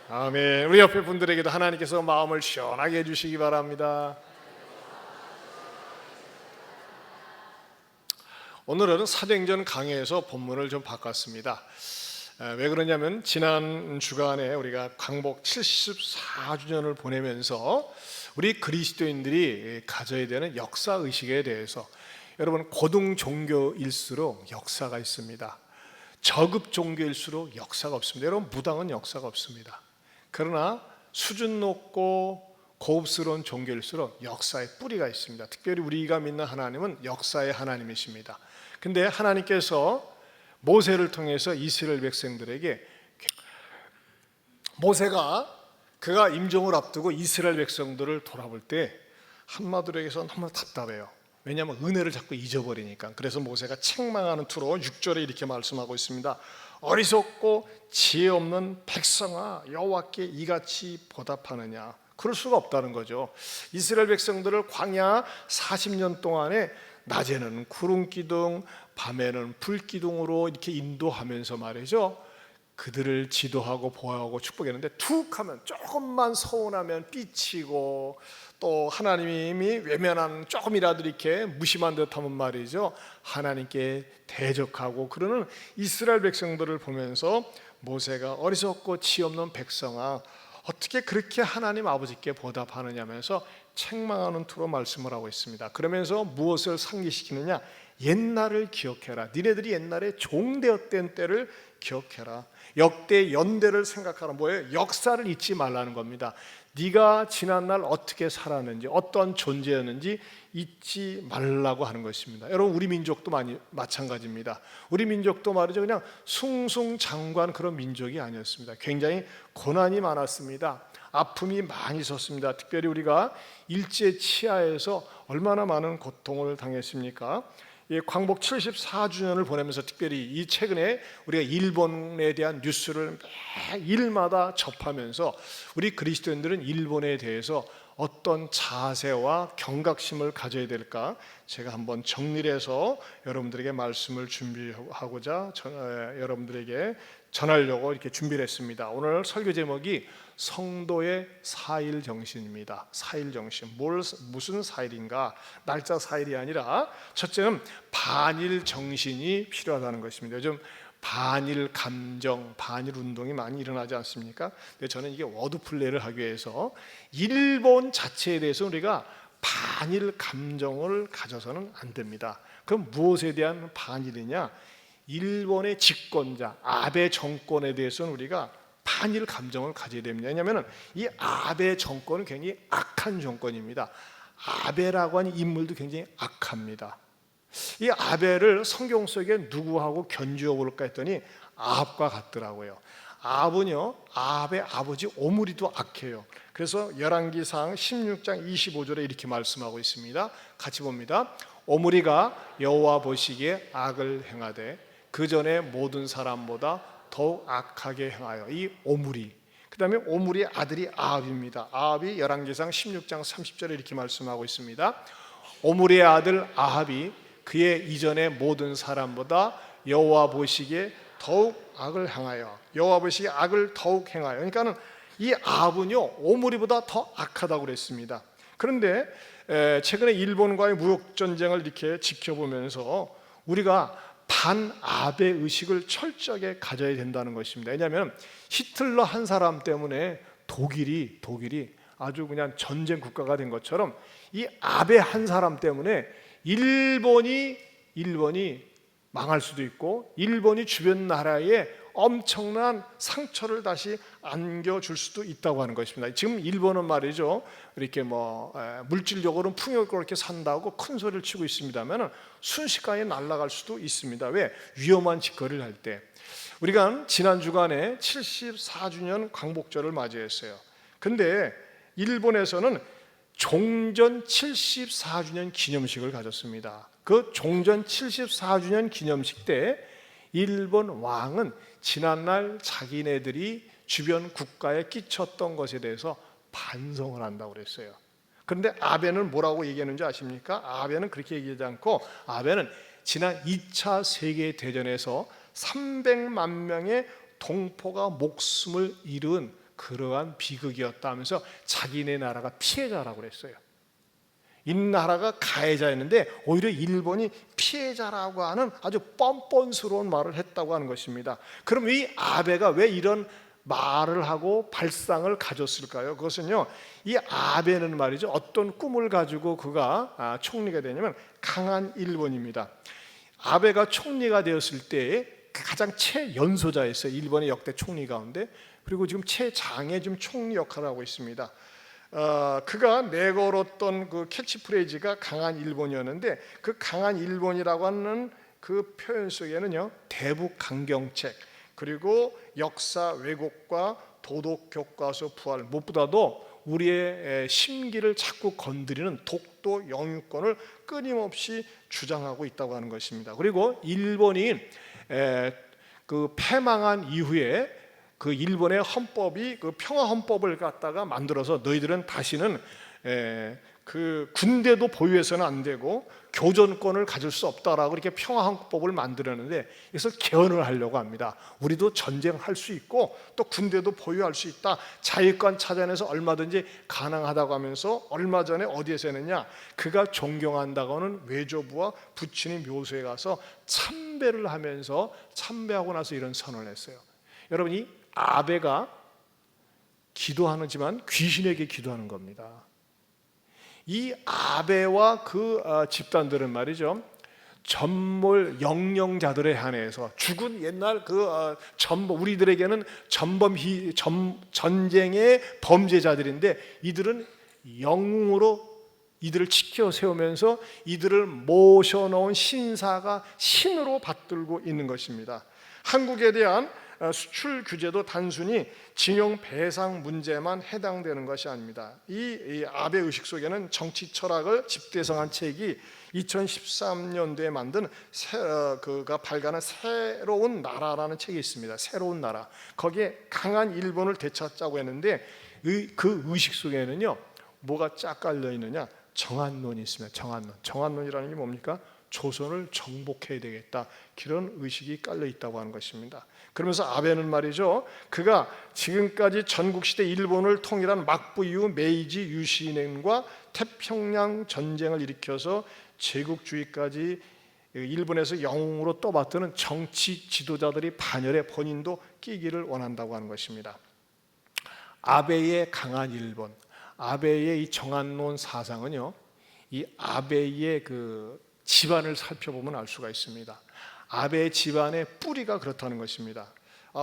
아멘. 우리 옆에 분들에게도 하나님께서 마음을 시원하게 해주시기 바랍니다. 오늘은 사도행전 강해에서 본문을 좀 바꿨습니다. 왜 그러냐면 지난 주간에 우리가 광복 74주년을 보내면서 우리 그리스도인들이 가져야 되는 역사의식에 대해서, 여러분, 고등 종교일수록 역사가 있습니다. 저급 종교일수록 역사가 없습니다. 여러분, 무당은 역사가 없습니다. 그러나 수준 높고 고급스러운 종교일수록 역사의 뿌리가 있습니다. 특별히 우리가 믿는 하나님은 역사의 하나님이십니다. 근데 하나님께서 모세를 통해서 이스라엘 백성들에게, 모세가 그가 임종을 앞두고 이스라엘 백성들을 돌아볼 때 한마디로 해서 너무 답답해요. 왜냐하면 은혜를 자꾸 잊어버리니까. 그래서 모세가 책망하는 투로 6절에 이렇게 말씀하고 있습니다. 어리석고 지혜 없는 백성아, 여호와께 이같이 보답하느냐. 그럴 수가 없다는 거죠. 이스라엘 백성들을 광야 40년 동안에 낮에는 구름 기둥, 밤에는 불 기둥으로 이렇게 인도하면서 말이죠, 그들을 지도하고 보호하고 축복했는데, 툭 하면, 조금만 서운하면 삐치고, 또 하나님이 외면한 조금이라도 이렇게 무심한 듯하면 말이죠, 하나님께 대적하고 그러는 이스라엘 백성들을 보면서 모세가 어리석고 지혜 없는 백성아, 어떻게 그렇게 하나님 아버지께 보답하느냐면서 책망하는 투로 말씀을 하고 있습니다. 그러면서 무엇을 상기시키느냐? 옛날을 기억해라. 니네들이 옛날에 종되었던 때를 기억해라. 역대 연대를 생각하라. 뭐예요? 역사를 잊지 말라는 겁니다. 네가 지난날 어떻게 살았는지, 어떤 존재였는지 잊지 말라고 하는 것입니다. 여러분, 우리 민족도 마찬가지입니다. 우리 민족도 말이죠, 그냥 숭숭장구한 그런 민족이 아니었습니다. 굉장히 고난이 많았습니다. 아픔이 많이 있었습니다. 특별히 우리가 일제 치하에서 얼마나 많은 고통을 당했습니까? 광복 74주년을 보내면서 특별히 이 최근에 우리가 일본에 대한 뉴스를 매일마다 접하면서 우리 그리스도인들은 일본에 대해서 어떤 자세와 경각심을 가져야 될까, 제가 한번 정리를 해서 여러분들에게 말씀을 준비하고자 여러분들에게 전하려고 이렇게 준비를 했습니다. 오늘 설교 제목이 성도의 4.1 정신입니다. 4.1 정신. 무슨 4.1인가? 날짜 4.1이 아니라, 첫째는 반일 정신이 필요하다는 것입니다. 요즘 반일 감정, 반일 운동이 많이 일어나지 않습니까? 근데 저는 이게 워드 플레이를 하기 위해서 일본 자체에 대해서 우리가 반일 감정을 가져서는 안 됩니다. 그럼 무엇에 대한 반일이냐? 일본의 집권자 아베 정권에 대해서는 우리가 반일 감정을 가져야 됩니다. 왜냐하면 이 아베 정권은 굉장히 악한 정권입니다. 아베라고 하는 인물도 굉장히 악합니다. 이 아베를 성경 속에 누구하고 견주어 볼까 했더니 아합과 같더라고요. 아합은요, 아합의 아버지 오므리도 악해요. 그래서 열왕기상 16장 25절에 이렇게 말씀하고 있습니다. 같이 봅니다. 오므리가 여호와 보시기에 악을 행하되 그 전에 모든 사람보다 더욱 악하게 행하여. 이 오므리, 그 다음에 오므리의 아들이 아합입니다. 아합이 열왕기상 16장 30절에 이렇게 말씀하고 있습니다. 오므리의 아들 아합이 그의 이전의 모든 사람보다 여호와 보시기에 더욱 악을 행하여. 여호와 보시기에 악을 더욱 행하여. 그러니까는 이 아합은요, 오므리보다 더 악하다고 그랬습니다. 그런데 최근에 일본과의 무역 전쟁을 이렇게 지켜보면서 우리가 반아베 의식을 철저하게 가져야 된다는 것입니다. 왜냐하면 히틀러 한 사람 때문에 독일이 아주 그냥 전쟁 국가가 된 것처럼 이 아베 한 사람 때문에 일본이 망할 수도 있고, 일본이 주변 나라에 엄청난 상처를 다시 안겨줄 수도 있다고 하는 것입니다. 지금 일본은 말이죠, 이렇게 물질적으로는 풍요롭게 이렇게 산다고 큰 소리를 치고 있습니다만 순식간에 날아갈 수도 있습니다. 왜? 위험한 짓거리를 할 때. 우리가 지난 주간에 74주년 광복절을 맞이했어요. 근데 일본에서는 종전 74주년 기념식을 가졌습니다. 그 종전 74주년 기념식 때 일본 왕은 지난날 자기네들이 주변 국가에 끼쳤던 것에 대해서 반성을 한다고 그랬어요. 그런데 아베는 뭐라고 얘기했는지 아십니까? 아베는 그렇게 얘기하지 않고, 아베는 지난 2차 세계대전에서 300만 명의 동포가 목숨을 잃은 그러한 비극이었다 하면서 자기네 나라가 피해자라고 그랬어요. 이 나라가 가해자였는데 오히려 일본이 피해자라고 하는 아주 뻔뻔스러운 말을 했다고 하는 것입니다. 그럼 이 아베가 왜 이런 말을 하고 발상을 가졌을까요? 그것은요, 이 아베는 말이죠, 어떤 꿈을 가지고 그가 총리가 되냐면 강한 일본입니다. 아베가 총리가 되었을 때 가장 최연소자였어요. 일본의 역대 총리 가운데. 그리고 지금 최장의 지금 총리 역할을 하고 있습니다. 그가 내걸었던 그 캐치프레이즈가 강한 일본이었는데, 그 강한 일본이라고 하는 그 표현 속에는요, 대북 강경책, 그리고 역사 왜곡과 도덕 교과서 부활, 무엇보다도 우리의 심기를 자꾸 건드리는 독도 영유권을 끊임없이 주장하고 있다고 하는 것입니다. 그리고 일본이 그 패망한 이후에 그 일본의 헌법이 그 평화 헌법을 갖다가 만들어서 너희들은 다시는 그 군대도 보유해서는 안 되고 교전권을 가질 수 없다라고 이렇게 평화 헌법을 만들었는데, 이것을 개헌을 하려고 합니다. 우리도 전쟁할 수 있고 또 군대도 보유할 수 있다, 자유권 찾아내서 얼마든지 가능하다고 하면서 얼마 전에 어디에서 했느냐, 그가 존경한다고 하는 외조부와 부친의 묘소에 가서 참배를 하면서, 참배하고 나서 이런 선언을 했어요. 여러분, 이 아베가 기도하지만 귀신에게 기도하는 겁니다. 이 아베와 그 집단들은 말이죠, 전몰 영령자들에 한해서 죽은 옛날 그 우리들에게는 전쟁의 범죄자들인데, 이들은 영웅으로 이들을 지켜 세우면서 이들을 모셔놓은 신사가 신으로 받들고 있는 것입니다. 한국에 대한 수출 규제도 단순히 징용 배상 문제만 해당되는 것이 아닙니다. 이 아베 의식 속에는 정치 철학을 집대성한 책이 2013년도에 만든 그가 발간한 새로운 나라라는 책이 있습니다. 새로운 나라. 거기에 강한 일본을 되찾자고 했는데, 그 의식 속에는요, 뭐가 쫙 깔려 있느냐, 정한론이 있습니다. 정한론이라는 게 뭡니까? 조선을 정복해야 되겠다, 그런 의식이 깔려 있다고 하는 것입니다. 그러면서 아베는 말이죠, 그가 지금까지 전국시대 일본을 통일한 막부 이후 메이지 유신행과 태평양 전쟁을 일으켜서 제국주의까지 일본에서 영웅으로 떠받드는 정치 지도자들이 반열에 본인도 끼기를 원한다고 하는 것입니다. 아베의 강한 일본, 아베의 이 정한론 사상은요, 이 아베의 그 집안을 살펴보면 알 수가 있습니다. 아베의 집안의 뿌리가 그렇다는 것입니다.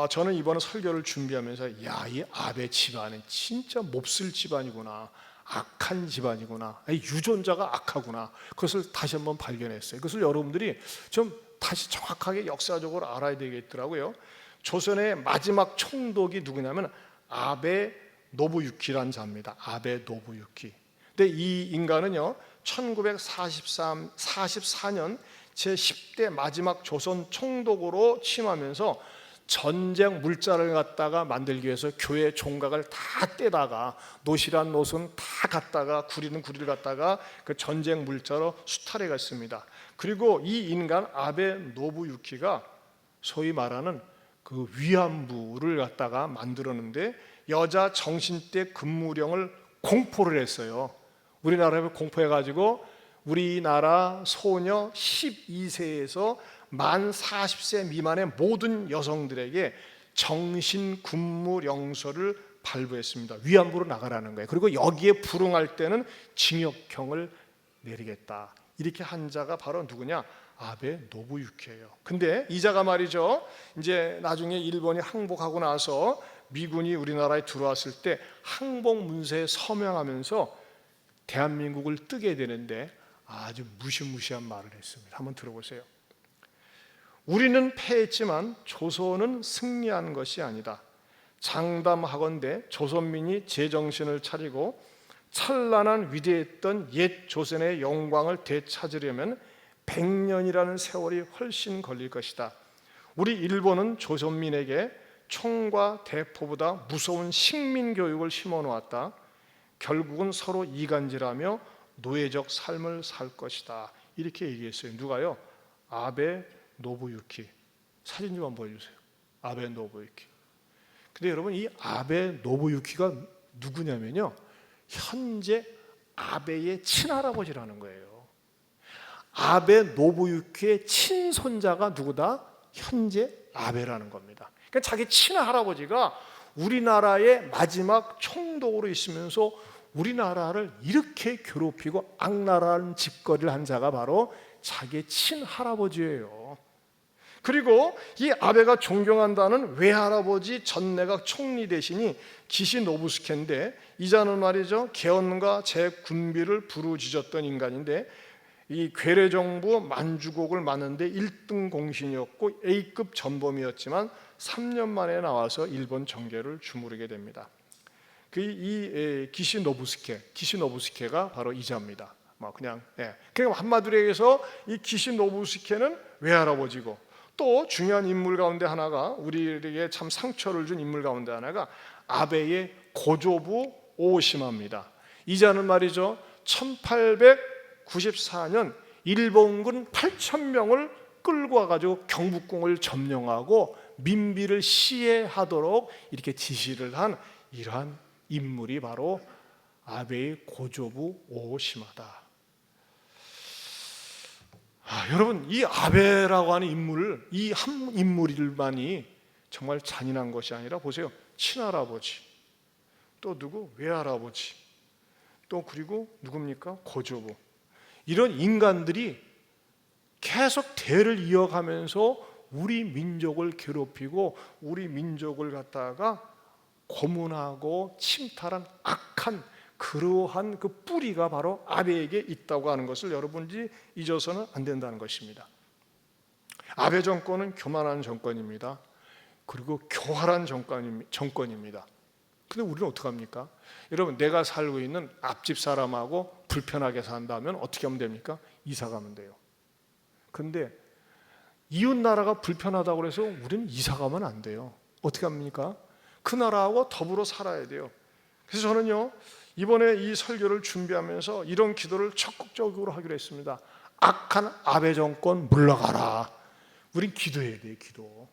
저는 이번 설교를 준비하면서 이 아베 집안은 진짜 몹쓸 집안이구나, 악한 집안이구나, 유전자가 악하구나, 그것을 다시 한번 발견했어요. 그것을 여러분들이 좀 다시 정확하게 역사적으로 알아야 되겠더라고요. 조선의 마지막 총독이 누구냐면 아베 노부유키라는 자입니다. 아베 노부유키. 근데 이 인간은요, 1944년 제10대 마지막 조선 총독으로 취임하면서 전쟁 물자를 갖다가 만들기 위해서 교회 종각을 다 떼다가 노실한 노선 다 갖다가 구리는 구리를 갖다가 그 전쟁 물자로 수탈해 갔습니다. 그리고 이 인간 아베 노부유키가 소위 말하는 그 위안부를 갖다가 만들었는데, 여자 정신대 근무령을 공포를 했어요. 우리나라에 공포해가지고 우리나라 소녀 12세에서 만 40세 미만의 모든 여성들에게 정신근무령서를 발부했습니다. 위안부로 나가라는 거예요. 그리고 여기에 불응할 때는 징역형을 내리겠다, 이렇게 한 자가 바로 누구냐, 아베 노부유키예요. 근데 이 자가 말이죠, 이제 나중에 일본이 항복하고 나서 미군이 우리나라에 들어왔을 때 항복 문서에 서명하면서 대한민국을 뜨게 되는데 아주 무시무시한 말을 했습니다. 한번 들어보세요. 우리는 패했지만 조선은 승리한 것이 아니다. 장담하건대 조선민이 제정신을 차리고 찬란한 위대했던 옛 조선의 영광을 되찾으려면 100년이라는 세월이 훨씬 걸릴 것이다. 우리 일본은 조선민에게 총과 대포보다 무서운 식민교육을 심어놓았다. 결국은 서로 이간질하며 노예적 삶을 살 것이다, 이렇게 얘기했어요. 누가요? 아베 노부유키. 사진 좀 한번 보여주세요. 아베 노부유키. 근데 여러분, 이 아베 노부유키가 누구냐면요, 현재 아베의 친할아버지라는 거예요. 아베 노부유키의 친손자가 누구다? 현재 아베라는 겁니다. 그러니까 자기 친할아버지가 우리나라의 마지막 총독으로 있으면서 우리나라를 이렇게 괴롭히고 악랄한 짓거리를 한 자가 바로 자기 친할아버지예요. 그리고 이 아베가 존경한다는 외할아버지 전내각 총리 대신이 기시 노부스케인데, 이 자는 말이죠, 개헌과 재군비를 부르짖었던 인간인데, 이 괴뢰정부 만주국을 맡는데 1등 공신이었고 A급 전범이었지만 3년 만에 나와서 일본 정계를 주무르게 됩니다. 이 기시 노부스케가 바로 이자입니다. 그냥 그러니까 한마디로 얘기해서 이 기시 노부스케는 외할아버지고, 또 중요한 인물 가운데 하나가, 우리에게 참 상처를 준 인물 가운데 하나가 아베의 고조부 오시마입니다. 이자는 말이죠, 1894년 일본군 8,000명을 끌고 와가지고 경복궁을 점령하고 민비를 시해하도록 이렇게 지시를 한 이러한 인물이 바로 아베의 고조부 오시마다. 여러분, 이 아베라고 하는 인물, 이 한 인물만이 정말 잔인한 것이 아니라, 보세요, 친할아버지, 또 누구? 외할아버지, 또 그리고 누굽니까? 고조부. 이런 인간들이 계속 대를 이어가면서 우리 민족을 괴롭히고 우리 민족을 갖다가 고문하고 침탈한 악한 그러한 그 뿌리가 바로 아베에게 있다고 하는 것을 여러분이 잊어서는 안 된다는 것입니다. 아베 정권은 교만한 정권입니다. 그리고 교활한 정권입니다. 근데 우리는 어떡합니까? 여러분, 내가 살고 있는 앞집 사람하고 불편하게 산다면 어떻게 하면 됩니까? 이사 가면 돼요. 근데 이웃 나라가 불편하다고 해서 우리는 이사 가면 안 돼요. 어떻게 합니까? 그 나라하고 더불어 살아야 돼요. 그래서 저는요, 이번에 이 설교를 준비하면서 이런 기도를 적극적으로 하기로 했습니다. 악한 아베 정권 물러가라. 우린 기도해야 돼요. 기도.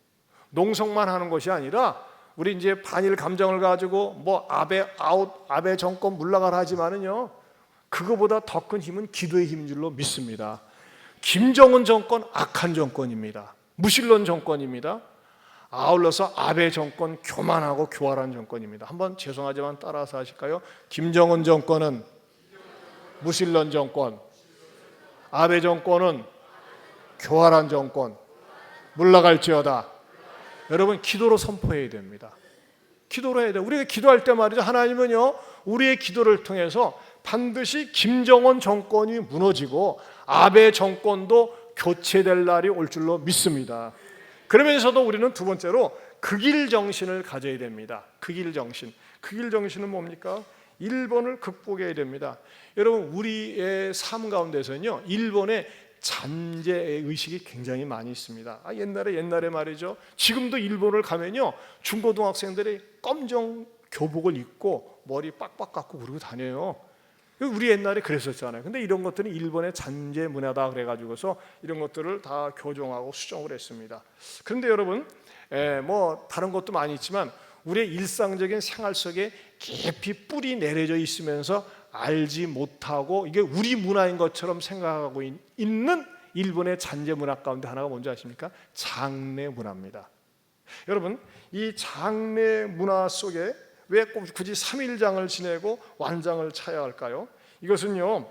농성만 하는 것이 아니라, 우리 이제 반일 감정을 가지고 뭐 아베 아웃, 아베 정권 물러가라 하지만은요, 그거보다 더 큰 힘은 기도의 힘인 줄로 믿습니다. 김정은 정권 악한 정권입니다. 무신론 정권입니다. 아울러서 아베 정권 교만하고 교활한 정권입니다. 한번 죄송하지만 따라서 하실까요? 김정은 정권은 무신론 정권, 아베 정권은 교활한 정권, 물러갈지어다. 여러분, 기도로 선포해야 됩니다. 기도로 해야 돼요. 우리가 기도할 때 말이죠, 하나님은요, 우리의 기도를 통해서 반드시 김정은 정권이 무너지고 아베 정권도 교체될 날이 올 줄로 믿습니다. 그러면서도 우리는 두 번째로 극일 정신을 가져야 됩니다. 극일 정신. 극일 정신은 뭡니까? 일본을 극복해야 됩니다. 여러분, 우리의 삶 가운데서는요, 일본의 잔재의 의식이 굉장히 많이 있습니다. 옛날에 말이죠, 지금도 일본을 가면요, 중고등학생들이 검정 교복을 입고 머리 빡빡 깎고 그러고 다녀요. 우리 옛날에 그랬었잖아요. 근데 이런 것들은 일본의 잔재 문화다 그래가지고서 이런 것들을 다 교정하고 수정을 했습니다. 그런데 여러분, 뭐 다른 것도 많이 있지만 우리의 일상적인 생활 속에 깊이 뿌리 내려져 있으면서 알지 못하고 이게 우리 문화인 것처럼 생각하고 있는 일본의 잔재 문화 가운데 하나가 뭔지 아십니까? 장례 문화입니다. 여러분, 이 장례 문화 속에 왜 꼭 굳이 3일장을 지내고 완장을 차야 할까요? 이것은요,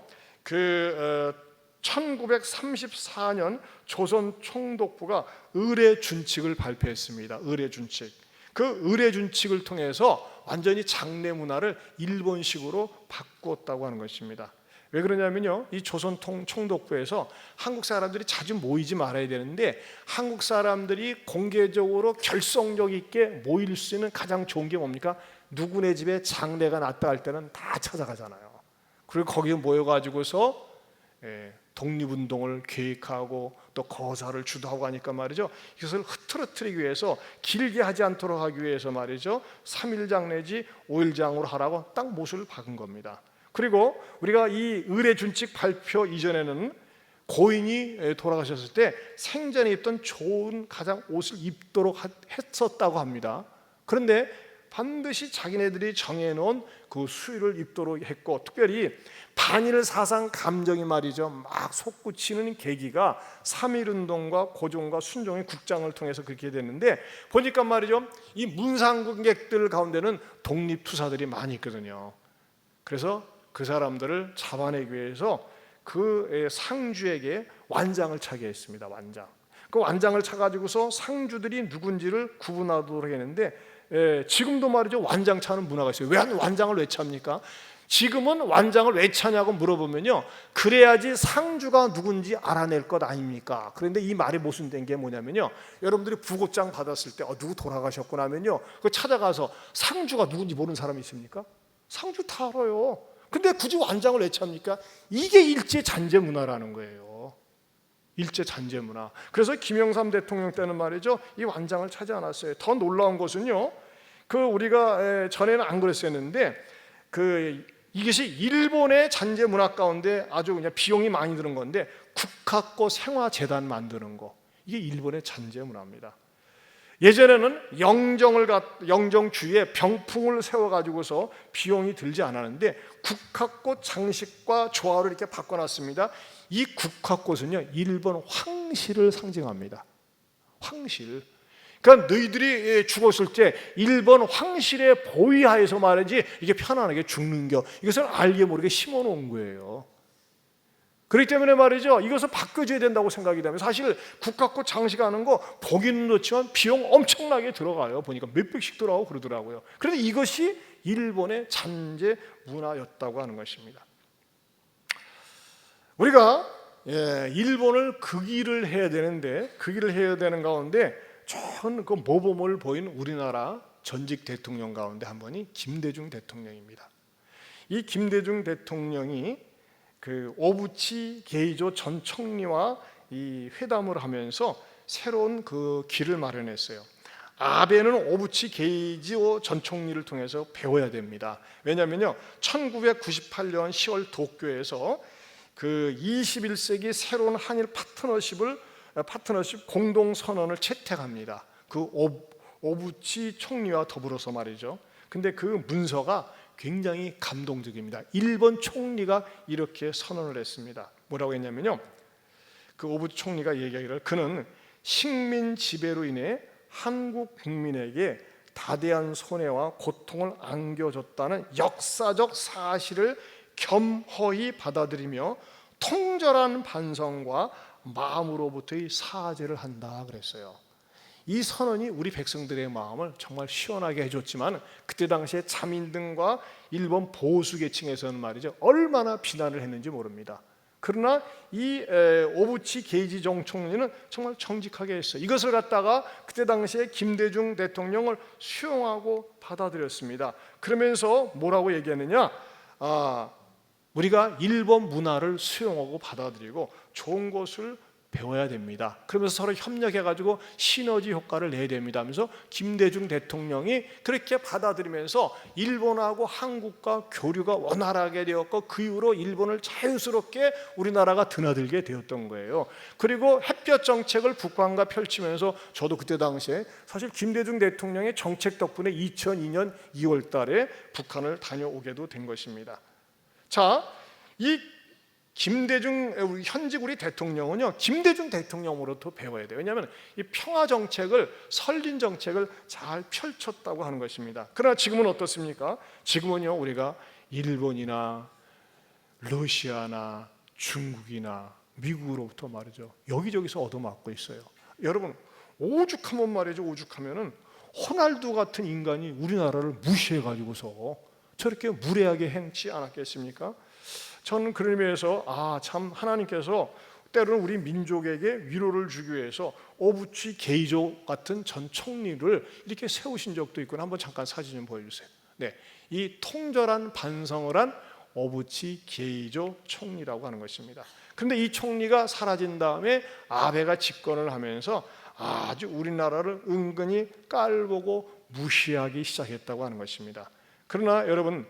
1934년 조선 총독부가 의례준칙을 발표했습니다. 의례준칙. 그 의례준칙을 통해서 완전히 장례 문화를 일본식으로 바꾸었다고 하는 것입니다. 왜 그러냐면요, 이 조선 총독부에서 한국 사람들이 자주 모이지 말아야 되는데, 한국 사람들이 공개적으로 결속력 있게 모일 수 있는 가장 좋은 게 뭡니까? 누구네 집에 장례가 났다 할 때는 다 찾아가잖아요. 그리고 거기에 모여가지고서 독립운동을 계획하고 또 거사를 주도하고 하니까 말이죠, 이것을 흐트러뜨리기 위해서, 길게 하지 않도록 하기 위해서 말이죠, 3일장 내지 5일장으로 하라고 딱 못을 박은 겁니다. 그리고 우리가 이 의례준칙 발표 이전에는 고인이 돌아가셨을 때 생전에 입던 좋은 가장 옷을 입도록 했었다고 합니다. 그런데 반드시 자기네들이 정해놓은 그 수위를 입도록 했고, 특별히 반일 사상 감정이 말이죠 막 솟구치는 계기가 3.1운동과 고종과 순종의 국장을 통해서 그렇게 됐는데, 보니까 말이죠 이 문상국객들 가운데는 독립투사들이 많이 있거든요. 그래서 그 사람들을 잡아내기 위해서 그 상주에게 완장을 차게 했습니다. 완장. 그 완장을 차가지고서 상주들이 누군지를 구분하도록 했는데, 지금도 말이죠 완장 차는 문화가 있어요. 왜 완장을 왜 찹니까? 지금은 완장을 왜 차냐고 물어보면요, 그래야지 상주가 누군지 알아낼 것 아닙니까? 그런데 이 말이 모순된 게 뭐냐면요, 여러분들이 부고장 받았을 때 누구 돌아가셨구나 하면요, 그 찾아가서 상주가 누군지 모르는 사람이 있습니까? 상주 다 알아요. 근데 굳이 완장을 왜 찹니까? 이게 일제 잔재 문화라는 거예요. 일제 잔재 문화. 그래서 김영삼 대통령 때는 말이죠 이 완장을 차지 않았어요. 더 놀라운 것은요, 그 우리가 전에는 안 그랬었는데 이것이 일본의 잔재 문화 가운데 아주 그냥 비용이 많이 드는 건데, 국학고 생화재단 만드는 거, 이게 일본의 잔재 문화입니다. 예전에는 영정 주위에 병풍을 세워가지고서 비용이 들지 않았는데, 국학고 장식과 조화를 이렇게 바꿔놨습니다. 이 국학고는요 일본 황실을 상징합니다. 황실. 그러니까 너희들이 죽었을 때 일본 황실의 보위하에서 말이지 이게 편안하게 죽는겨, 이것을 알게 모르게 심어놓은 거예요. 그렇기 때문에 말이죠 이것을 바꿔줘야 된다고 생각이 되면, 사실 국학고 장식하는 거 보기는 좋지만 비용 엄청나게 들어가요. 보니까 몇백씩 들어가고 그러더라고요. 그런데 이것이 일본의 잔재 문화였다고 하는 것입니다. 우리가 일본을 극일을 해야 되는데, 극일을 해야 되는 가운데 좋은 그 모범을 보인 우리나라 전직 대통령 가운데 한 분이 김대중 대통령입니다. 이 김대중 대통령이 그 오부치 게이조 전 총리와 이 회담을 하면서 새로운 그 길을 마련했어요. 아베는 오부치 게이조 전 총리를 통해서 배워야 됩니다. 왜냐하면요 1998년 10월 도쿄에서 그 21세기 새로운 한일 파트너십 공동선언을 채택합니다. 그 오부치 총리와 더불어서 말이죠. 근데 그 문서가 굉장히 감동적입니다. 일본 총리가 이렇게 선언을 했습니다. 뭐라고 했냐면요, 그 오부치 총리가 얘기하기를, 그는 식민 지배로 인해 한국 국민에게 다대한 손해와 고통을 안겨줬다는 역사적 사실을 겸허히 받아들이며 통절한 반성과 마음으로부터의 사죄를 한다 그랬어요. 이 선언이 우리 백성들의 마음을 정말 시원하게 해줬지만, 그때 당시에 자민당과 일본 보수 계층에서는 말이죠 얼마나 비난을 했는지 모릅니다. 그러나 이 오부치 게이지 정 총리는 정말 정직하게 했어요. 이것을 갖다가 그때 당시에 김대중 대통령을 수용하고 받아들였습니다. 그러면서 뭐라고 얘기했느냐, 우리가 일본 문화를 수용하고 받아들이고 좋은 것을 배워야 됩니다. 그러면서 서로 협력해가지고 시너지 효과를 내야 됩니다 하면서 김대중 대통령이 그렇게 받아들이면서 일본하고 한국과 교류가 원활하게 되었고, 그 이후로 일본을 자유스럽게 우리나라가 드나들게 되었던 거예요. 그리고 햇볕 정책을 북한과 펼치면서, 저도 그때 당시에 사실 김대중 대통령의 정책 덕분에 2002년 2월 달에 북한을 다녀오게도 된 것입니다. 자, 이 김대중 현직 우리 대통령은요 김대중 대통령으로부터 배워야 돼요. 왜냐하면 이 평화 정책을, 설린 정책을 잘 펼쳤다고 하는 것입니다. 그러나 지금은 어떻습니까? 지금은요 우리가 일본이나 러시아나 중국이나 미국으로부터 말이죠 여기저기서 얻어맞고 있어요. 여러분 오죽하면 말이죠, 오죽하면은 호날두 같은 인간이 우리나라를 무시해가지고서 저렇게 무례하게 행치 않았겠습니까? 저는 그런 의미에서 참 하나님께서 때로는 우리 민족에게 위로를 주기 위해서 오부치 게이조 같은 전 총리를 이렇게 세우신 적도 있고, 한번 잠깐 사진 좀 보여주세요. 네, 이 통절한 반성을 한 오부치 게이조 총리라고 하는 것입니다. 그런데 이 총리가 사라진 다음에 아베가 집권을 하면서 아주 우리나라를 은근히 깔보고 무시하기 시작했다고 하는 것입니다. 그러나 여러분,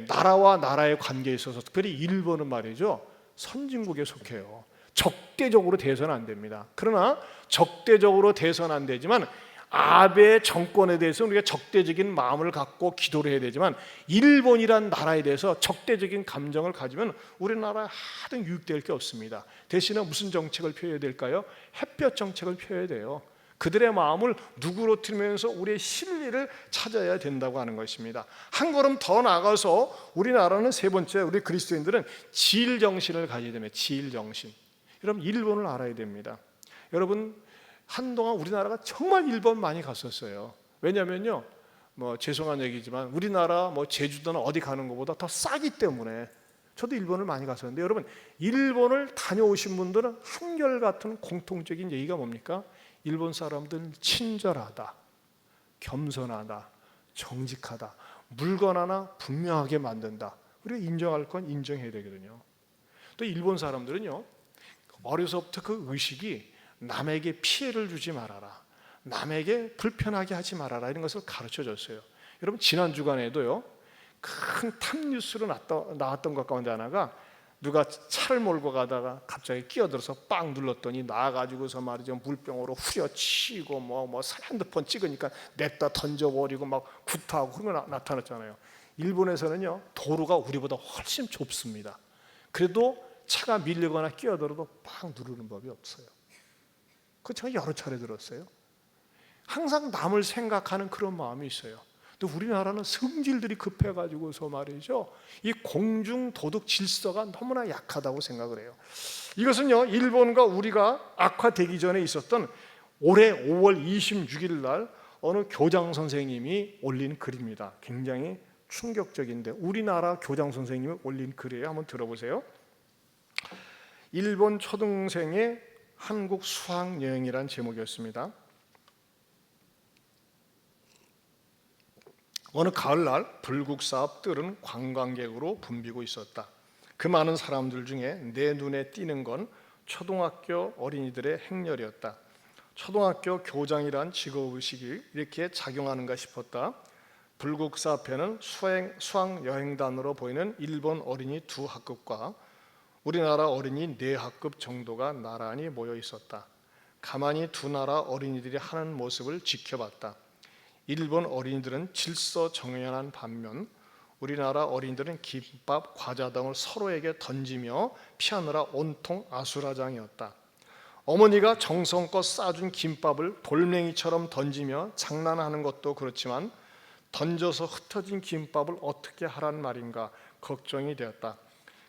나라와 나라의 관계에 있어서 특별히 일본은 말이죠 선진국에 속해요. 적대적으로 대해서는 안 됩니다. 그러나 적대적으로 대해서는 안 되지만 아베 정권에 대해서 우리가 적대적인 마음을 갖고 기도를 해야 되지만 일본이란 나라에 대해서 적대적인 감정을 가지면 우리나라에 하등 유익될 게 없습니다. 대신에 무슨 정책을 펴야 될까요? 햇볕 정책을 펴야 돼요. 그들의 마음을 누그러뜨리면서 우리의 진리를 찾아야 된다고 하는 것입니다. 한 걸음 더 나가서 우리나라는 세 번째, 우리 그리스도인들은 지일 정신을 가져야 됩니다. 지일 정신. 여러분, 일본을 알아야 됩니다. 여러분, 한동안 우리나라가 정말 일본 많이 갔었어요. 왜냐면요, 죄송한 얘기지만 우리나라 제주도나 어디 가는 것보다 더 싸기 때문에. 저도 일본을 많이 갔었는데, 여러분, 일본을 다녀오신 분들은 한결같은 공통적인 얘기가 뭡니까? 일본 사람들은 친절하다, 겸손하다, 정직하다, 물건 하나 분명하게 만든다. 우리가 인정할 건 인정해야 되거든요. 또 일본 사람들은요, 어려서부터 그 의식이 남에게 피해를 주지 말아라, 남에게 불편하게 하지 말아라, 이런 것을 가르쳐 줬어요. 여러분, 지난 주간에도요, 큰 탑뉴스로 나왔던 것 가운데 하나가, 누가 차를 몰고 가다가 갑자기 끼어들어서 빵 눌렀더니 나가지고서 말이죠, 물병으로 후려치고 핸드폰 찍으니까 냅다 던져버리고 막 구타하고 그런 거 나타났잖아요. 일본에서는요, 도로가 우리보다 훨씬 좁습니다. 그래도 차가 밀리거나 끼어들어도 빵 누르는 법이 없어요. 그 제가 여러 차례 들었어요. 항상 남을 생각하는 그런 마음이 있어요. 근데 우리나라는 성질들이 급해가지고서 말이죠, 이 공중 도덕 질서가 너무나 약하다고 생각을 해요. 이것은요, 일본과 우리가 악화되기 전에 있었던 올해 5월 26일 날 어느 교장 선생님이 올린 글입니다. 굉장히 충격적인데, 우리나라 교장 선생님이 올린 글이에요. 한번 들어보세요. 일본 초등생의 한국 수학 여행이란 제목이었습니다. 어느 가을날 불국사업 뜰은 관광객으로 붐비고 있었다. 그 많은 사람들 중에 내 눈에 띄는 건 초등학교 어린이들의 행렬이었다. 초등학교 교장이란 직업의식이 이렇게 작용하는가 싶었다. 불국사 앞에는 수학 여행단으로 보이는 일본 어린이 2학급과 우리나라 어린이 4학급 정도가 나란히 모여 있었다. 가만히 두 나라 어린이들이 하는 모습을 지켜봤다. 일본 어린이들은 질서정연한 반면 우리나라 어린이들은 김밥, 과자 등을 서로에게 던지며 피하느라 온통 아수라장이었다. 어머니가 정성껏 싸준 김밥을 돌멩이처럼 던지며 장난하는 것도 그렇지만 던져서 흩어진 김밥을 어떻게 하란 말인가 걱정이 되었다.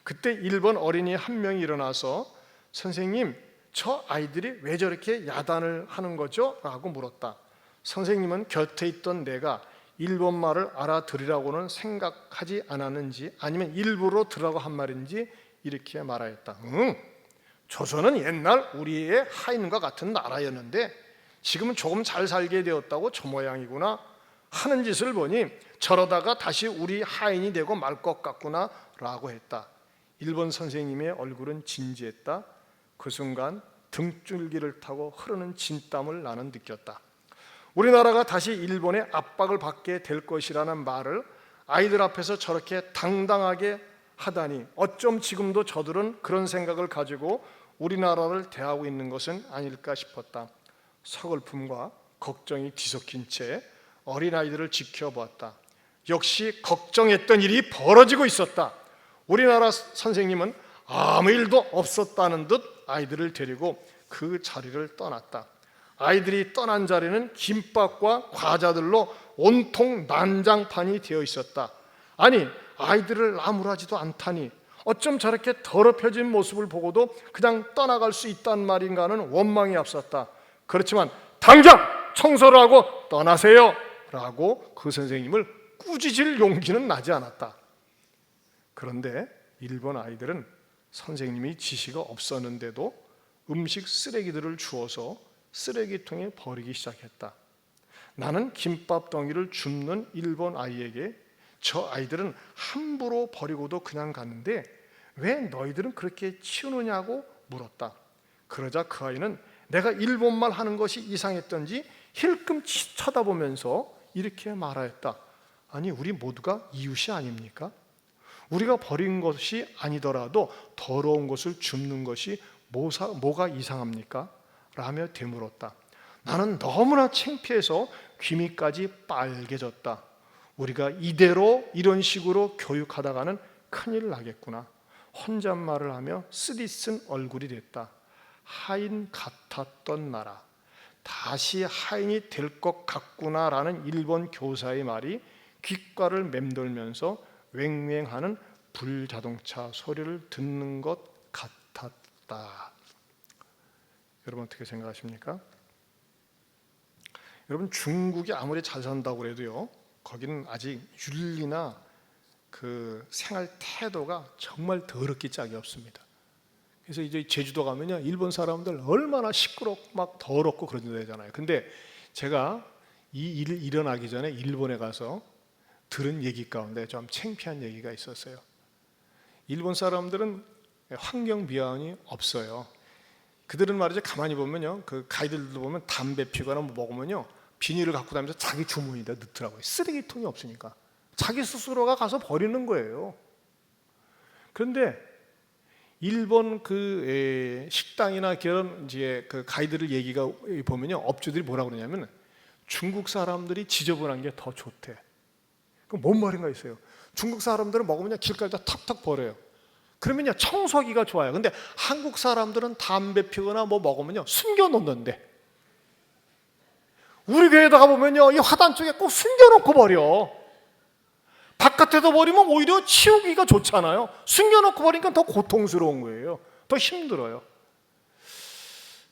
그때 일본 어린이 한 명이 일어나서 선생님, 저 아이들이 왜 저렇게 야단을 하는 거죠? 라고 물었다. 선생님은 곁에 있던 내가 일본말을 알아들으라고는 생각하지 않았는지 아니면 일부러 들으라고 한 말인지 이렇게 말하였다. 조선은 옛날 우리의 하인과 같은 나라였는데 지금은 조금 잘 살게 되었다고 저 모양이구나. 하는 짓을 보니 저러다가 다시 우리 하인이 되고 말 것 같구나 라고 했다. 일본 선생님의 얼굴은 진지했다. 그 순간 등줄기를 타고 흐르는 진땀을 나는 느꼈다. 우리나라가 다시 일본의 압박을 받게 될 것이라는 말을 아이들 앞에서 저렇게 당당하게 하다니 어쩜 지금도 저들은 그런 생각을 가지고 우리나라를 대하고 있는 것은 아닐까 싶었다. 서글픔과 걱정이 뒤섞인 채 어린아이들을 지켜보았다. 역시 걱정했던 일이 벌어지고 있었다. 우리나라 선생님은 아무 일도 없었다는 듯 아이들을 데리고 그 자리를 떠났다. 아이들이 떠난 자리는 김밥과 과자들로 온통 난장판이 되어 있었다. 아니, 아이들을 나무라지도 않다니 어쩜 저렇게 더럽혀진 모습을 보고도 그냥 떠나갈 수 있단 말인가 하는 원망이 앞섰다. 그렇지만 당장 청소를 하고 떠나세요 라고 그 선생님을 꾸짖을 용기는 나지 않았다. 그런데 일본 아이들은 선생님이 지시가 없었는데도 음식 쓰레기들을 주워서 쓰레기통에 버리기 시작했다. 나는 김밥 덩이를 줍는 일본 아이에게 저 아이들은 함부로 버리고도 그냥 갔는데 왜 너희들은 그렇게 치우느냐고 물었다. 그러자 그 아이는 내가 일본말 하는 것이 이상했던지 힐끔 쳐다보면서 이렇게 말하였다. 아니, 우리 모두가 이웃이 아닙니까? 우리가 버린 것이 아니더라도 더러운 것을 줍는 것이 뭐가 이상합니까? 라며 되물었다. 나는 너무나 창피해서 귀미까지 빨개졌다. 우리가 이대로 이런 식으로 교육하다가는 큰일 나겠구나. 혼잣말을 하며 쓰디쓴 얼굴이 됐다. 하인 같았던 나라, 다시 하인이 될 것 같구나라는 일본 교사의 말이 귓가를 맴돌면서 왱왱하는 불자동차 소리를 듣는 것 같았다. 여러분 어떻게 생각하십니까? 여러분 중국이 아무리 잘 산다고 해도요, 거기는 아직 윤리나 그 생활 태도가 정말 더럽기 짝이 없습니다. 그래서 이제 제주도 가면요, 일본 사람들 얼마나 시끄럽고 막 더럽고 그런 데잖아요. 근데 제가 이 일이 일어나기 전에 일본에 가서 들은 얘기 가운데 좀 창피한 얘기가 있었어요. 일본 사람들은 환경 미화원이 없어요. 그들은 말이죠, 가만히 보면요, 그 가이드들도 보면 담배 피거나 뭐 먹으면요, 비닐을 갖고 다니면서 자기 주머니에다 넣더라고요. 쓰레기통이 없으니까 자기 스스로가 가서 버리는 거예요. 그런데 일본 그 식당이나 그런 이제 그 가이드들 얘기가 보면요, 업주들이 뭐라 그러냐면 중국 사람들이 지저분한 게 더 좋대. 그럼 뭔 말인가 있어요. 중국 사람들은 먹으면 길가에다 탁탁 버려요. 그러면요, 청소하기가 좋아요. 근데 한국 사람들은 담배 피거나 뭐 먹으면요, 숨겨 놓는데, 우리 교회에 가보면요, 이 화단 쪽에 꼭 숨겨놓고 버려. 바깥에서 버리면 오히려 치우기가 좋잖아요. 숨겨놓고 버리니까 더 고통스러운 거예요. 더 힘들어요.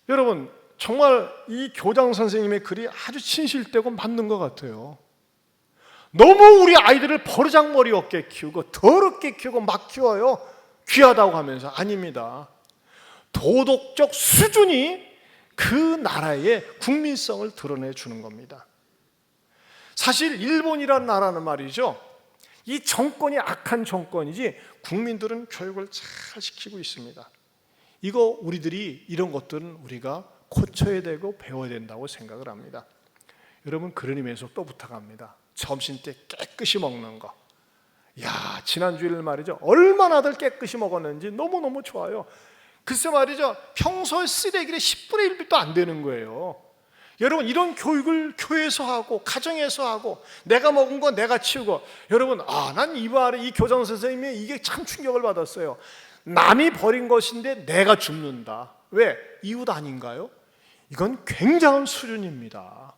여러분, 정말 이 교장 선생님의 글이 아주 진실되고 맞는 것 같아요. 너무 우리 아이들을 버르장머리 없게 키우고 더럽게 키우고 막 키워요. 귀하다고 하면서. 아닙니다. 도덕적 수준이 그 나라의 국민성을 드러내주는 겁니다. 사실 일본이라는 나라는 말이죠, 이 정권이 악한 정권이지 국민들은 교육을 잘 시키고 있습니다. 이거 우리들이 이런 것들은 우리가 고쳐야 되고 배워야 된다고 생각을 합니다. 여러분, 그런 의미에서 또 부탁합니다. 점심 때 깨끗이 먹는 거. 야, 지난주일 말이죠, 얼마나들 깨끗이 먹었는지 너무너무 좋아요. 글쎄 말이죠, 평소에 쓰레기를 10분의 1도 안 되는 거예요. 여러분, 이런 교육을 교회에서 하고 가정에서 하고 내가 먹은 거 내가 치우고. 여러분, 난 이 말에 이 교장 선생님이 이게 참 충격을 받았어요. 남이 버린 것인데 내가 줍는다. 왜? 이웃 아닌가요? 이건 굉장한 수준입니다.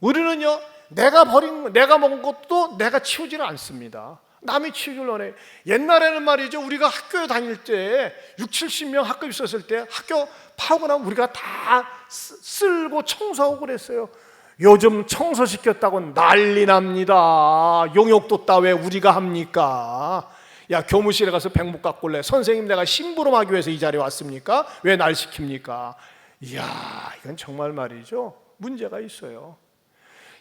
우리는요, 내가 먹은 것도 내가 치우지는 않습니다. 남이 치우길 원해. 옛날에는 말이죠, 우리가 학교에 다닐 때 60, 70명 학교 있었을 때 학교 파고 나면 우리가 다 쓸고 청소하고 그랬어요. 요즘 청소시켰다고 난리 납니다. 용역도 따왜 우리가 합니까? 야, 교무실에 가서 백목 갖고 올래. 선생님, 내가 심부름하기 위해서 이 자리에 왔습니까? 왜 날 시킵니까? 이야, 이건 정말 말이죠, 문제가 있어요.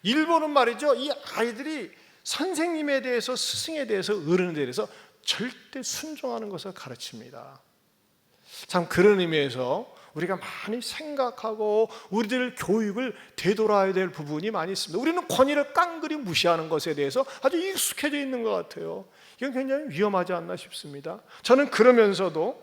일본은 말이죠, 이 아이들이 선생님에 대해서, 스승에 대해서, 어른에 대해서 절대 순종하는 것을 가르칩니다. 참 그런 의미에서 우리가 많이 생각하고 우리들 교육을 되돌아야 될 부분이 많이 있습니다. 우리는 권위를 깡그리 무시하는 것에 대해서 아주 익숙해져 있는 것 같아요. 이건 굉장히 위험하지 않나 싶습니다. 저는 그러면서도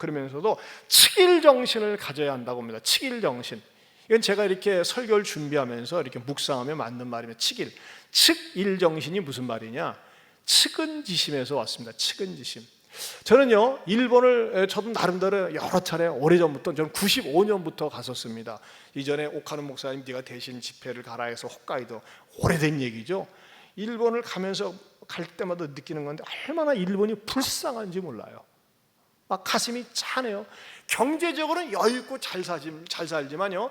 칙일 정신을 가져야 한다고 봅니다. 칙일 정신. 이건 제가 이렇게 설교를 준비하면서 이렇게 묵상하며 맞는 말이면 칙일. 칙일 정신이 무슨 말이냐? 측은지심에서 왔습니다. 측은지심. 저는요, 일본을 저도 나름대로 여러 차례 오래전부터, 저는 95년부터 갔었습니다. 이전에 오카노 목사님 네가 대신 집회를 가라 해서 홋카이도, 오래된 얘기죠. 일본을 갈 때마다 느끼는 건데 얼마나 일본이 불쌍한지 몰라요. 막 가슴이 짠해요. 경제적으로는 여유 있고 잘 살지만요,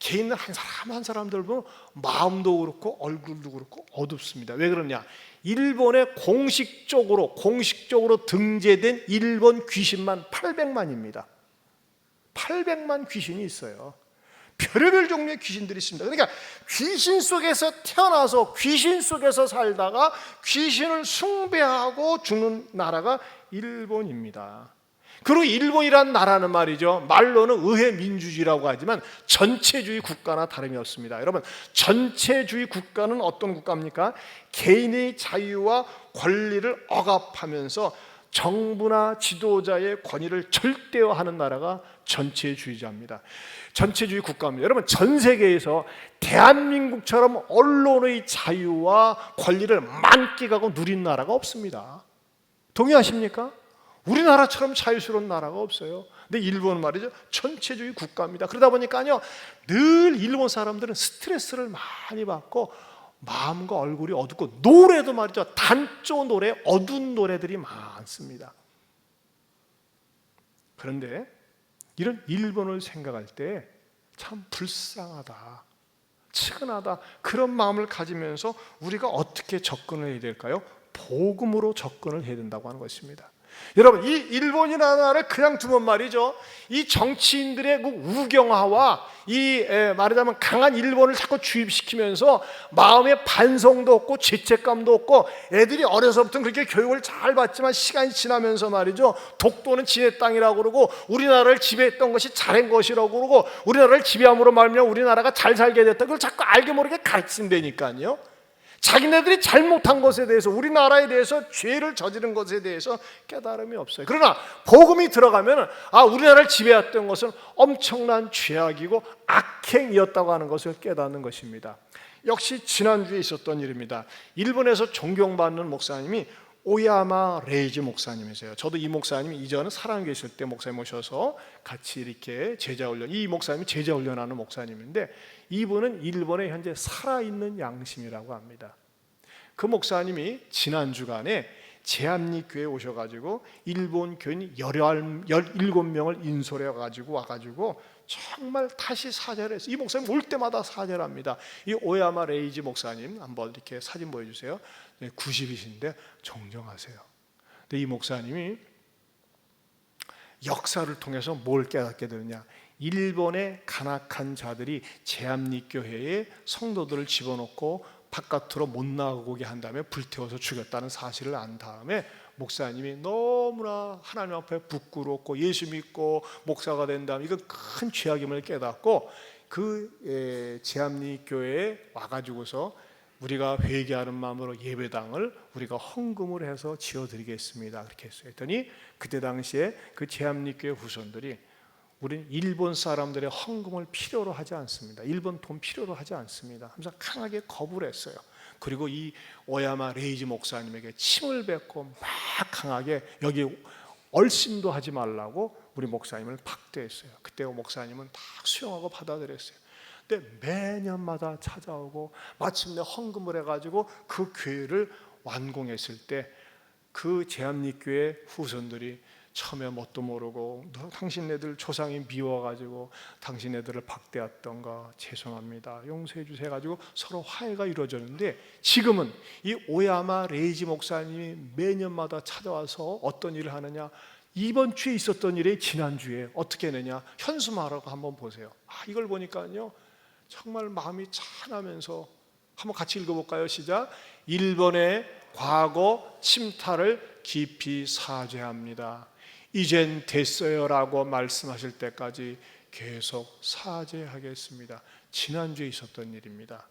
개인들 한 사람 한 사람들 보면 마음도 그렇고 얼굴도 그렇고 어둡습니다. 왜 그러냐? 일본에 공식적으로 등재된 일본 귀신만 800만입니다. 800만 귀신이 있어요. 별의별 종류의 귀신들이 있습니다. 그러니까 귀신 속에서 태어나서 귀신 속에서 살다가 귀신을 숭배하고 죽는 나라가 일본입니다. 그리고 일본이란 나라는 말이죠, 말로는 의회 민주주의라고 하지만 전체주의 국가나 다름이 없습니다. 여러분, 전체주의 국가는 어떤 국가입니까? 개인의 자유와 권리를 억압하면서 정부나 지도자의 권위를 절대화하는 나라가 전체주의자입니다. 전체주의 국가입니다. 여러분, 전 세계에서 대한민국처럼 언론의 자유와 권리를 만끽하고 누린 나라가 없습니다. 동의하십니까? 우리나라처럼 자유스러운 나라가 없어요. 근데 일본 말이죠, 전체주의 국가입니다. 그러다 보니까요, 늘 일본 사람들은 스트레스를 많이 받고 마음과 얼굴이 어둡고, 노래도 말이죠, 단조 노래, 어두운 노래들이 많습니다. 그런데 이런 일본을 생각할 때 참 불쌍하다, 측은하다, 그런 마음을 가지면서 우리가 어떻게 접근을 해야 될까요? 복음으로 접근을 해야 된다고 하는 것입니다. 여러분, 이 일본이라는 나라를 그냥 두면 말이죠, 이 정치인들의 그 우경화와 이 말하자면 강한 일본을 자꾸 주입시키면서 마음에 반성도 없고 죄책감도 없고, 애들이 어려서부터 그렇게 교육을 잘 받지만 시간이 지나면서 말이죠, 독도는 지네 땅이라고 그러고 우리나라를 지배했던 것이 잘한 것이라고 그러고 우리나라를 지배함으로 말미암아 우리나라가 잘 살게 됐다, 그걸 자꾸 알게 모르게 가르친다니까요. 자기네들이 잘못한 것에 대해서, 우리나라에 대해서 죄를 저지른 것에 대해서 깨달음이 없어요. 그러나 복음이 들어가면 우리나라를 지배했던 것은 엄청난 죄악이고 악행이었다고 하는 것을 깨닫는 것입니다. 역시 지난주에 있었던 일입니다. 일본에서 존경받는 목사님이 오야마 레이지 목사님이세요. 저도 이 목사님이 이전에 사랑교회 있을 때 목사님 모셔서 같이 이렇게 제자훈련, 이 목사님이 제자훈련하는 목사님인데, 이분은 일본에 현재 살아있는 양심이라고 합니다. 그 목사님이 지난 주간에 제암리교회에 오셔가지고 일본 교인 17명을 인솔해가지고 와가지고 정말 다시 사죄를 했어요. 이 목사님 올 때마다 사죄를 합니다. 이 오야마 레이지 목사님 한번 이렇게 사진 보여주세요. 90이신데 정정하세요. 근데 이 목사님이 역사를 통해서 뭘 깨닫게 되느냐, 일본의 간악한 자들이 제암리교회에 성도들을 집어넣고 바깥으로 못 나가게 한 다음에 불태워서 죽였다는 사실을 안 다음에 목사님이 너무나 하나님 앞에 부끄럽고 예수 믿고 목사가 된 다음에 이건 큰 죄악임을 깨닫고 그 제암리교회에 와가지고서 우리가 회개하는 마음으로 예배당을 우리가 헌금을 해서 지어드리겠습니다, 그렇게 했어요. 했더니 그때 당시에 그 제암리교회 후손들이 우리는 일본 사람들의 헌금을 필요로 하지 않습니다, 일본 돈 필요로 하지 않습니다 하면서 강하게 거부를 했어요. 그리고 이 오야마 레이지 목사님에게 침을 뱉고 막 강하게 여기 얼씬도 하지 말라고 우리 목사님을 박대했어요. 그때 목사님은 다 수용하고 받아들였어요. 근데 매년마다 찾아오고 마침내 헌금을 해가지고 그 교회를 완공했을 때 그 제암리교회 후손들이 처음에 뭣도 모르고 당신네들 조상이 미워가지고 당신네들을 박대했던가 죄송합니다, 용서해 주세요 가지고 서로 화해가 이루어졌는데, 지금은 이 오야마 레이지 목사님이 매년마다 찾아와서 어떤 일을 하느냐, 이번 주에 있었던 일이 지난주에 어떻게 했느냐 현수막하고 한번 보세요. 이걸 보니까요 정말 마음이 찬하면서, 한번 같이 읽어볼까요? 시작. 일본의 과거 침탈을 깊이 사죄합니다. 이젠 됐어요라고 말씀하실 때까지 계속 사죄하겠습니다. 지난주에 있었던 일입니다.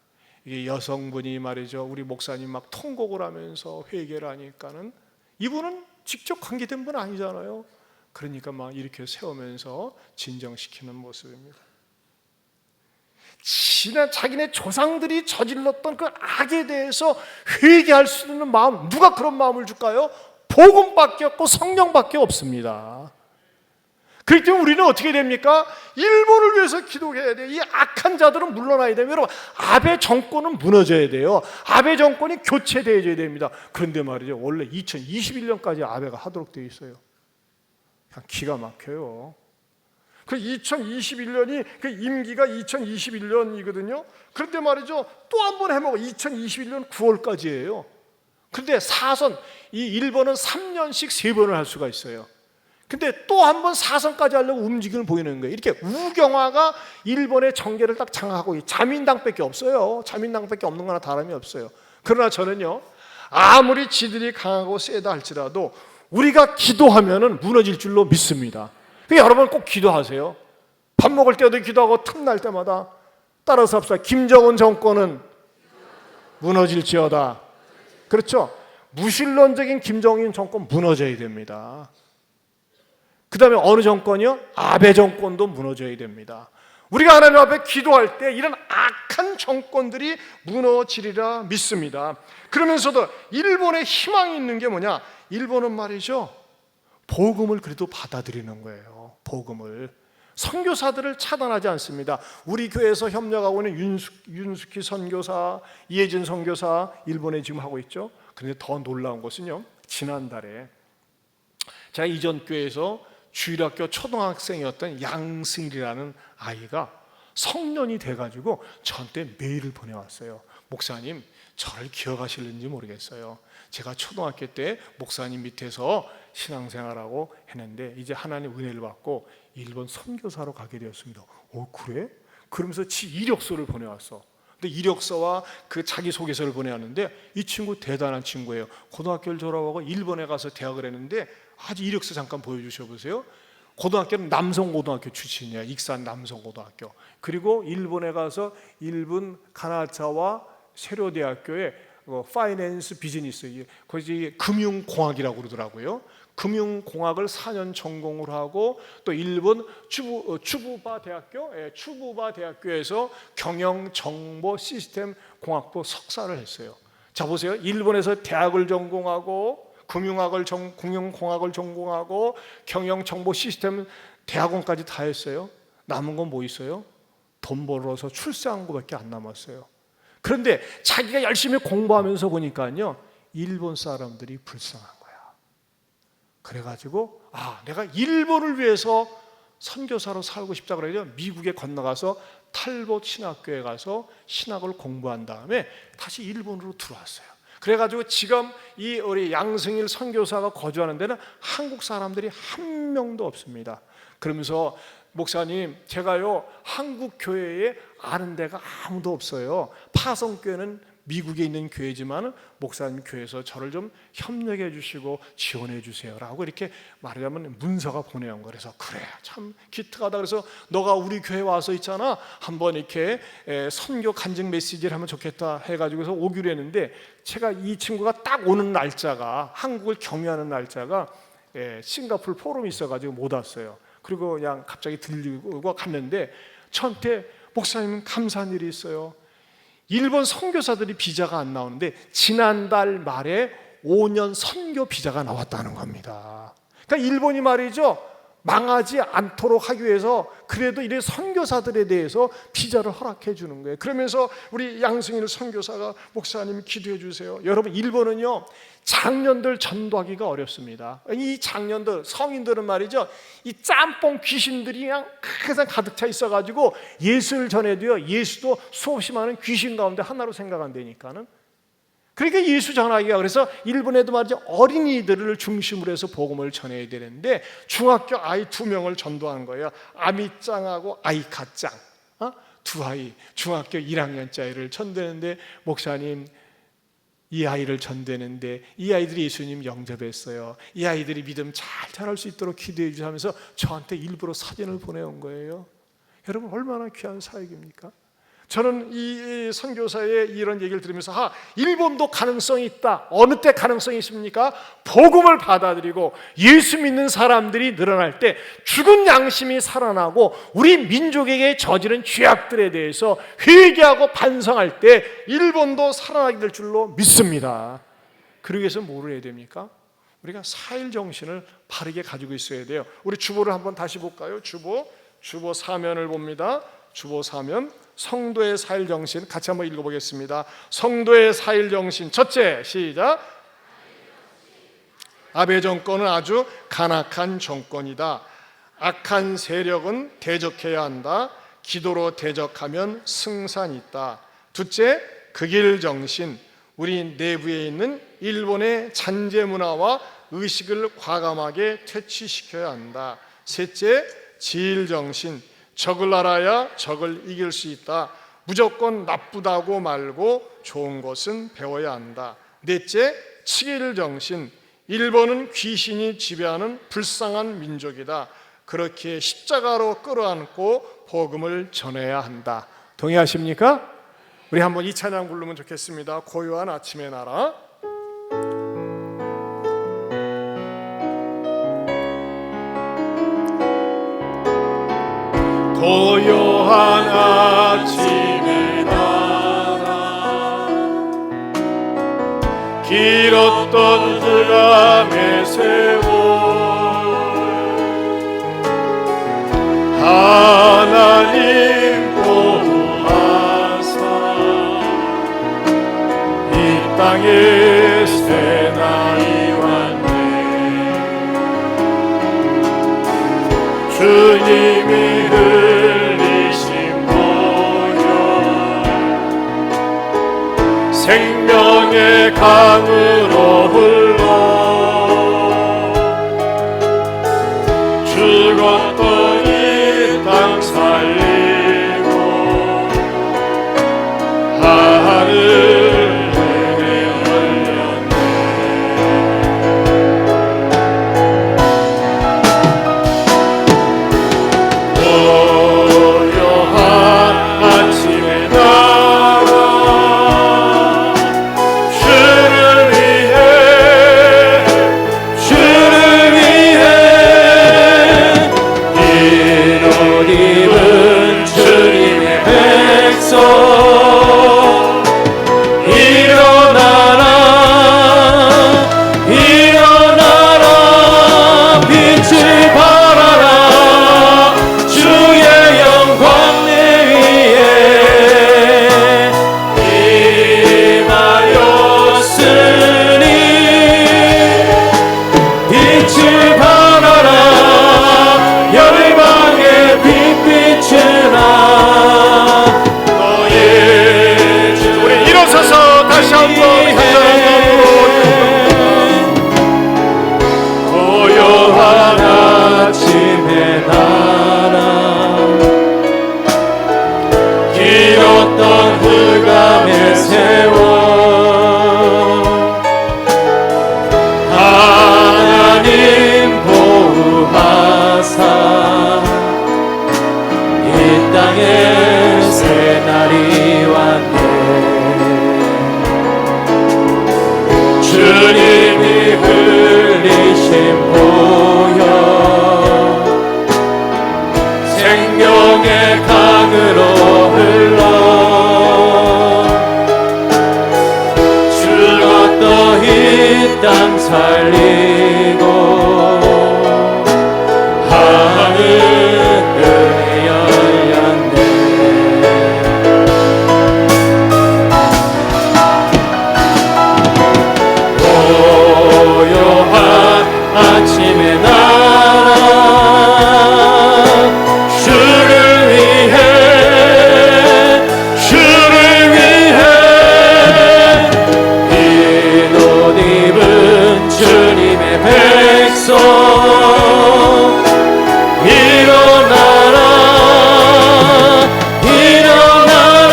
이게 여성분이 말이죠, 우리 목사님 막 통곡을 하면서 회개를 하니까는, 이분은 직접 관계된 분 아니잖아요. 그러니까 막 이렇게 세우면서 진정시키는 모습입니다. 지난 자기네 조상들이 저질렀던 그 악에 대해서 회개할 수 있는 마음, 누가 그런 마음을 줄까요? 복음밖에 없고 성령밖에 없습니다. 그렇기 때문에 우리는 어떻게 됩니까? 일본을 위해서 기도해야 돼요. 이 악한 자들은 물러나야 돼요. 여러분, 아베 정권은 무너져야 돼요. 아베 정권이 교체되어야 됩니다. 그런데 말이죠, 원래 2021년까지 아베가 하도록 되어 있어요. 그냥 기가 막혀요. 그 2021년이 그 임기가 2021년이거든요. 그런데 말이죠, 또 한 번 해먹어. 2021년 9월까지예요. 근데 사선, 이 일본은 3년씩 3번을 할 수가 있어요. 근데 또 한 번 사선까지 하려고 움직임을 보이는 거예요. 이렇게 우경화가 일본의 정계를 딱 장악하고, 자민당밖에 없어요. 자민당밖에 없는 거나 다름이 없어요. 그러나 저는요, 아무리 지들이 강하고 세다 할지라도 우리가 기도하면은 무너질 줄로 믿습니다. 그러니까 여러분 꼭 기도하세요. 밥 먹을 때도 기도하고 틈날 때마다 따라서 합시다. 김정은 정권은 무너질지어다. 그렇죠? 무신론적인 김정은 정권 무너져야 됩니다. 그 다음에 어느 정권이요? 아베 정권도 무너져야 됩니다. 우리가 하나님 앞에 기도할 때 이런 악한 정권들이 무너지리라 믿습니다. 그러면서도 일본에 희망이 있는 게 뭐냐? 일본은 말이죠, 복음을 그래도 받아들이는 거예요. 복음을. 선교사들을 차단하지 않습니다. 우리 교회에서 협력하고 있는 윤숙희 선교사, 이혜진 선교사 일본에 지금 하고 있죠. 그런데 더 놀라운 것은요, 지난달에 제가 이전 교회에서 주일학교 초등학생이었던 양승일이라는 아이가 성년이 돼가지고 저한테 메일을 보내왔어요. 목사님, 저를 기억하실는지 모르겠어요. 제가 초등학교 때 목사님 밑에서 신앙생활하고 했는데 이제 하나님 은혜를 받고 일본 선교사로 가게 되었습니다. 그래? 그러면서 지 이력서를 보내왔어. 근데 이력서와 그 자기소개서를 보내왔는데 이 친구 대단한 친구예요. 고등학교를 졸업하고 일본에 가서 대학을 했는데 아주 이력서 잠깐 보여주셔 보세요. 고등학교는 남성고등학교 출신이야. 익산 남성고등학교. 그리고 일본에 가서 일본 가나차와 세료대학교에 파이낸스 비즈니스, 거기 금융공학이라고 그러더라고요. 금융공학을 4년 전공을 하고 또 일본 추부바 대학교에서 경영정보시스템 공학부 석사를 했어요. 자 보세요. 일본에서 대학을 전공하고 금융공학을 전공하고 경영정보시스템 대학원까지 다 했어요. 남은 건 뭐 있어요? 돈 벌어서 출세한 거밖에 안 남았어요. 그런데 자기가 열심히 공부하면서 보니까요, 일본 사람들이 불쌍한 거야. 그래가지고 내가 일본을 위해서 선교사로 살고 싶다 그래서 미국에 건너가서 탈봇 신학교에 가서 신학을 공부한 다음에 다시 일본으로 들어왔어요. 그래가지고 지금 이 우리 양승일 선교사가 거주하는 데는 한국 사람들이 한 명도 없습니다. 그러면서 목사님, 제가요 한국 교회에 아는 데가 아무도 없어요. 파송교회는 미국에 있는 교회지만 목사님 교회에서 저를 좀 협력해 주시고 지원해 주세요라고 이렇게 말하자면 문서가 보내온 거예요. 그래서 그래, 참 기특하다. 그래서 너가 우리 교회 와서 있잖아, 한번 이렇게 선교 간증 메시지를 하면 좋겠다 해가지고서 오기로 했는데, 제가 이 친구가 딱 오는 날짜가, 한국을 경유하는 날짜가 싱가포르 포럼이 있어가지고 못 왔어요. 그리고 그냥 갑자기 들리고 갔는데 저한테 목사님 감사한 일이 있어요. 일본 선교사들이 비자가 안 나오는데 지난달 말에 5년 선교 비자가 나왔다는 겁니다. 그러니까 일본이 말이죠, 망하지 않도록 하기 위해서 그래도 이런 선교사들에 대해서 비자를 허락해 주는 거예요. 그러면서 우리 양승일 선교사가 목사님 기도해 주세요. 여러분, 일본은요 장년들 전도하기가 어렵습니다. 이 장년들, 성인들은 말이죠, 이 짬뽕 귀신들이 그냥 항상 가득 차 있어가지고 예수를 전해도요, 예수도 수없이 많은 귀신 가운데 하나로 생각한다니까는. 그러니까 예수 전하기가, 그래서 일본에도 말이죠, 어린이들을 중심으로 해서 복음을 전해야 되는데 중학교 아이 2명을 전도한 거예요. 아미짱하고 아이카짱, 두 아이, 중학교 1학년짜리를 전도했는데 목사님, 이 아이를 전대는데 이 아이들이 예수님 영접했어요. 이 아이들이 믿음 잘 자랄 수 있도록 기도해 주시면서 저한테 일부러 사진을 보내온 거예요. 여러분, 얼마나 귀한 사역입니까? 저는 이 선교사의 이런 얘기를 들으면서 일본도 가능성이 있다. 어느 때 가능성이 있습니까? 복음을 받아들이고 예수 믿는 사람들이 늘어날 때 죽은 양심이 살아나고 우리 민족에게 저지른 죄악들에 대해서 회개하고 반성할 때 일본도 살아나게 될 줄로 믿습니다. 그러기 위해서 뭐를 해야 됩니까? 우리가 사일 정신을 바르게 가지고 있어야 돼요. 우리 주보를 한번 다시 볼까요? 주보 사면을 봅니다. 주보 사면, 성도의 사일 정신 같이 한번 읽어보겠습니다. 성도의 사일 정신, 첫째, 시작. 아베 정권은 아주 간악한 정권이다. 악한 세력은 대적해야 한다. 기도로 대적하면 승산이 있다. 둘째, 극일 정신, 우리 내부에 있는 일본의 잔재 문화와 의식을 과감하게 퇴치시켜야 한다. 셋째, 지일 정신, 적을 알아야 적을 이길 수 있다. 무조건 나쁘다고 말고 좋은 것은 배워야 한다. 넷째, 칠일 정신, 일본은 귀신이 지배하는 불쌍한 민족이다. 그렇게 십자가로 끌어안고 복음을 전해야 한다. 동의하십니까? 우리 한번 이 찬양 부르면 좋겠습니다. 고요한 아침의 나라. 길었던 흑암의 세월 하나님 보호하사 이 땅에 새 날이 왔네. 주님이 흘리신 보혈 생명의 강으로 흘러 죽었던 이 땅 살리고 하늘 주님이 흘리신 보혈 생명의 강으로 흘러 죽었던 이 땅 살리고 하늘 은혜 열렸네. 고요한 아침의 나라 주를 위해 흰 옷 입은 주님의 백성 일어나라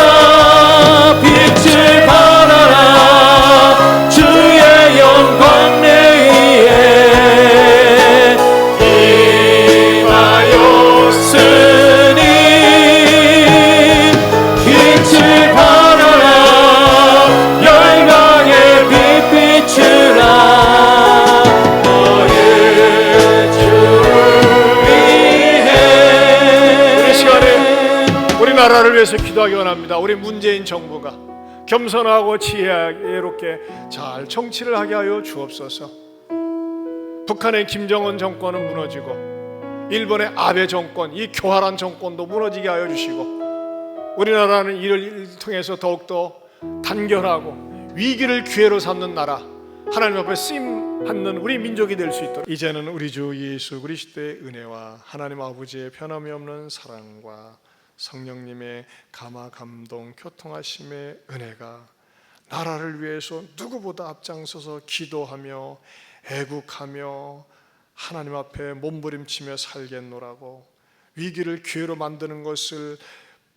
빛을 발하라 주의 영광 내 위에 임하였으니 빛을 발하라 열방의 빛 비추라 너의 주를 위해. 이 시간에 우리나라를 위해서 기도하기 원합니다. 우리 문재인 정부가 겸손하고 지혜롭게 잘 정치를 하게 하여 주옵소서. 북한의 김정은 정권은 무너지고 일본의 아베 정권, 이 교활한 정권도 무너지게 하여 주시고 우리나라는 이를 통해서 더욱더 단결하고 위기를 기회로 삼는 나라, 하나님 앞에 쓰임 받는 우리 민족이 될 수 있도록 이제는 우리 주 예수 그리스도의 은혜와 하나님 아버지의 변함이 없는 사랑과 성령님의 감화 감동 교통하심의 은혜가 나라를 위해서 누구보다 앞장서서 기도하며 애국하며 하나님 앞에 몸부림치며 살겠노라고 위기를 기회로 만드는 것을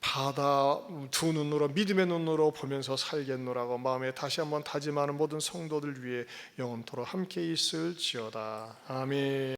바다 두 눈으로 믿음의 눈으로 보면서 살겠노라고 마음에 다시 한번 다짐하는 모든 성도들 위해 영원토록 함께 있을지어다. 아멘.